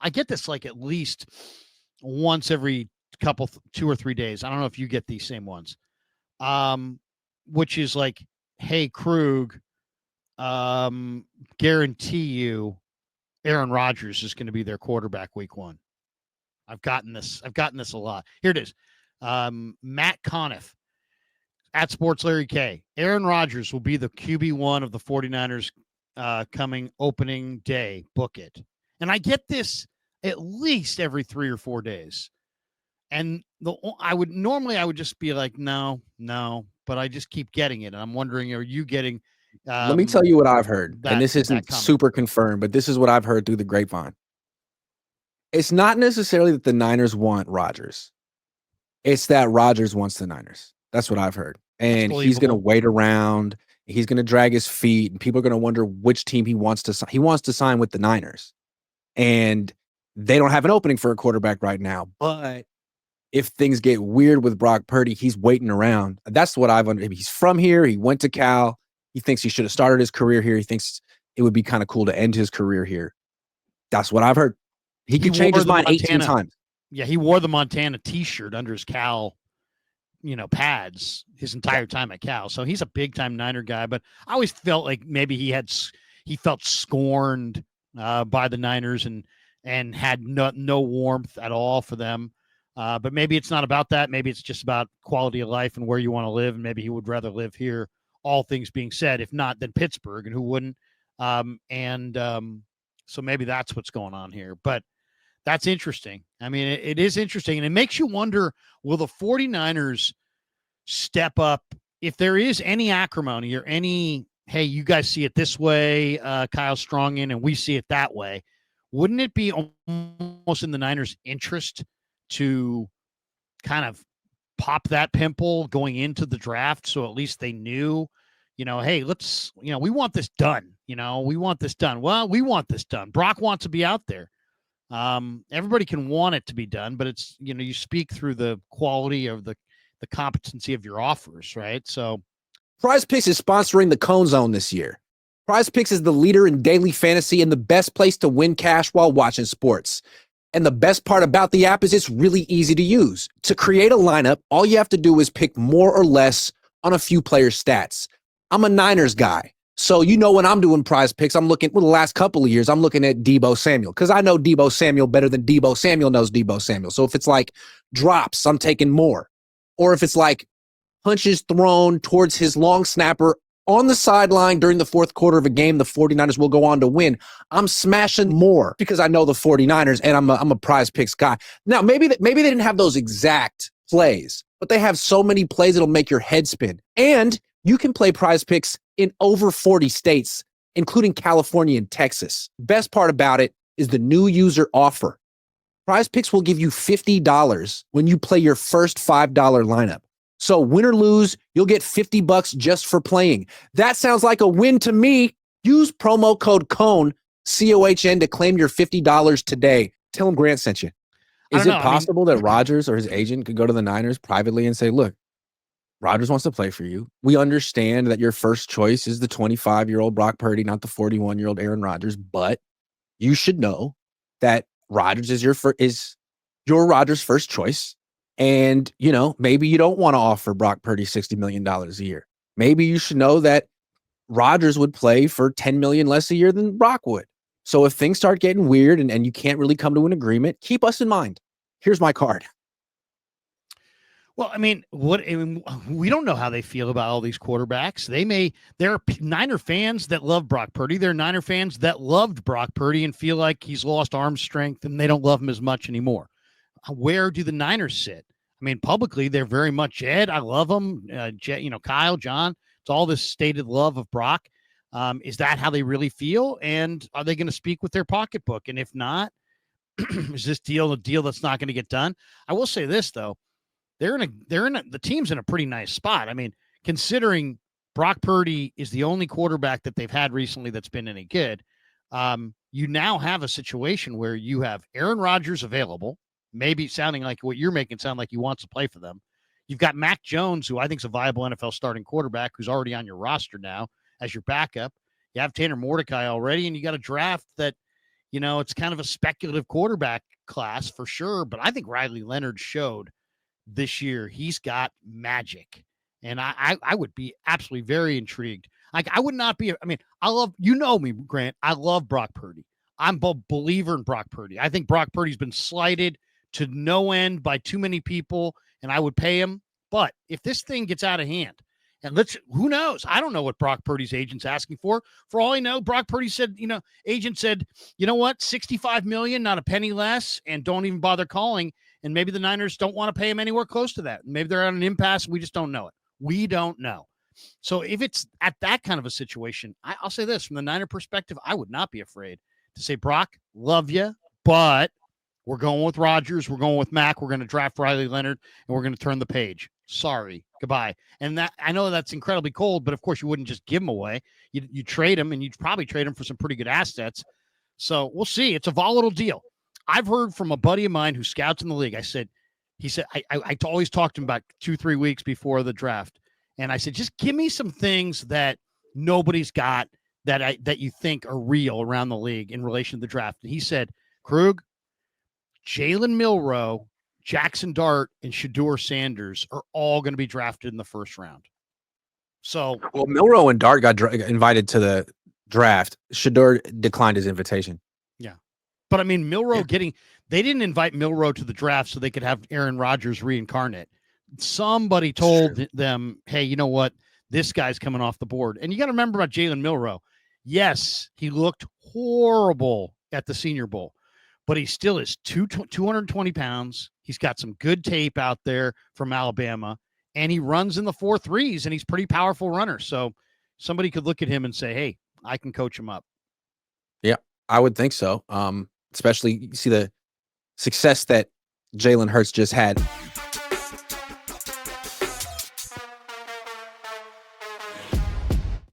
I get this like at least once every couple, 2 or 3 days. I don't know if you get these same ones. Which is like, hey, Krug, guarantee you Aaron Rodgers is going to be their quarterback week 1. I've gotten this a lot. Here it is. Matt Conniff at Sports Larry K. Aaron Rodgers will be the QB1 of the 49ers coming opening day. Book it. And I get this at least every 3 or 4 days. And I would just be like, no, but I just keep getting it. And I'm wondering, are you getting Let me tell you what I've heard. And this isn't super confirmed, but this is what I've heard through the grapevine. It's not necessarily that the Niners want Rodgers. It's that Rodgers wants the Niners. That's what I've heard. And he's going to wait around. He's going to drag his feet. And people are going to wonder which team he wants to sign. He wants to sign with the Niners. And they don't have an opening for a quarterback right now. But if things get weird with Brock Purdy, he's waiting around. That's what I've understood. He's from here. He went to Cal. He thinks he should have started his career here. He thinks it would be kind of cool to end his career here. That's what I've heard. He could change his mind 18 times. Yeah, he wore the Montana T-shirt under his Cal, pads his entire time at Cal. So he's a big-time Niner guy. But I always felt like maybe he felt scorned by the Niners and had no warmth at all for them. But maybe it's not about that. Maybe it's just about quality of life and where you want to live. And maybe he would rather live here, all things being said, if not, than Pittsburgh, and who wouldn't? So maybe that's what's going on here. But that's interesting. I mean, it is interesting. And it makes you wonder, will the 49ers step up if there is any acrimony or any, hey, you guys see it this way, Kyle Strongen, and we see it that way? Wouldn't it be almost in the Niners' interest to kind of pop that pimple going into the draft, so at least they knew, hey, let's, we want this done. We want this done. Well, we want this done. Brock wants to be out there. Everybody can want it to be done, but it's, you speak through the quality of the competency of your offers, right? So PrizePicks is sponsoring the Cohn Zone this year. PrizePicks is the leader in daily fantasy and the best place to win cash while watching sports. And the best part about the app is it's really easy to use. To create a lineup, all you have to do is pick more or less on a few players' stats. I'm a Niners guy. So, when I'm doing PrizePicks, I'm looking, the last couple of years, I'm looking at Deebo Samuel because I know Deebo Samuel better than Deebo Samuel knows Deebo Samuel. So if it's like drops, I'm taking more. Or if it's like punches thrown towards his long snapper on the sideline during the fourth quarter of a game, the 49ers will go on to win. I'm smashing more because I know the 49ers and I'm a PrizePicks guy. Now, maybe they didn't have those exact plays, but they have so many plays that'll make your head spin. And you can play PrizePicks in over 40 states, including California and Texas. Best part about it is the new user offer. PrizePicks will give you $50 when you play your first $5 lineup. So win or lose, you'll get $50 just for playing. That sounds like a win to me. Use promo code COHN, COHN, to claim your $50 today. Tell them Grant sent you. Is it possible that Rodgers or his agent could go to the Niners privately and say, look, Rodgers wants to play for you. We understand that your first choice is the 25-year-old Brock Purdy, not the 41-year-old Aaron Rodgers, but you should know that Rodgers is your Rodgers' first choice. And, maybe you don't want to offer Brock Purdy $60 million a year. Maybe you should know that Rodgers would play for $10 million less a year than Brock would. So if things start getting weird and you can't really come to an agreement, keep us in mind. Here's my card. Well, we don't know how they feel about all these quarterbacks. There are Niner fans that love Brock Purdy. There are Niner fans that loved Brock Purdy and feel like he's lost arm strength and they don't love him as much anymore. Where do the Niners sit? Publicly, they're very much Ed. I love him. Kyle, John. It's all this stated love of Brock. Is that how they really feel? And are they going to speak with their pocketbook? And if not, is this deal a deal that's not going to get done? I will say this though. The team's in a pretty nice spot. Considering Brock Purdy is the only quarterback that they've had recently that's been any good, you now have a situation where you have Aaron Rodgers available, maybe sounding like what you're making sound like he wants to play for them. You've got Mac Jones, who I think is a viable NFL starting quarterback, who's already on your roster now as your backup. You have Tanner Mordecai already, and you got a draft that It's kind of a speculative quarterback class for sure, but I think Riley Leonard showed this year he's got magic. And I would be absolutely very intrigued. Like, I would not be, I mean, me, Grant, I love Brock Purdy. I'm a believer in Brock Purdy. I think Brock Purdy's been slighted to no end by too many people, and I would pay him. But if this thing gets out of hand, and who knows? I don't know what Brock Purdy's agent's asking for. For all I know, Brock Purdy said, agent said, you know what, $65 million, not a penny less, and don't even bother calling. And maybe the Niners don't want to pay him anywhere close to that. Maybe they're on an impasse. We just don't know it. We don't know. So if it's at that kind of a situation, I'll say this from the Niner perspective, I would not be afraid to say, Brock, love you, but we're going with Rodgers. We're going with Mac. We're going to draft Riley Leonard, and we're going to turn the page. Sorry, goodbye. And that, I know that's incredibly cold, but of course you wouldn't just give him away. You trade him, and you'd probably trade him for some pretty good assets. So we'll see. It's a volatile deal. I've heard from a buddy of mine who scouts in the league. He said, I always talked to him about 2-3 weeks before the draft. And I said, just give me some things that nobody's got that you think are real around the league in relation to the draft. And he said, Krug, Jalen Milroe, Jackson Dart, and Shedeur Sanders are all going to be drafted in the first round. So, well, Milroe and Dart got invited to the draft. Shedeur declined his invitation. Yeah. But I mean, they didn't invite Milroe to the draft so they could have Aaron Rodgers reincarnate. Somebody told them, hey, you know what? This guy's coming off the board. And you got to remember about Jalen Milroe. Yes, he looked horrible at the Senior Bowl, but he still is 220 pounds. He's got some good tape out there from Alabama, and he runs in the 4.3s, and he's a pretty powerful runner. So somebody could look at him and say, hey, I can coach him up. Yeah, I would think so. Especially you see the success that Jalen Hurts just had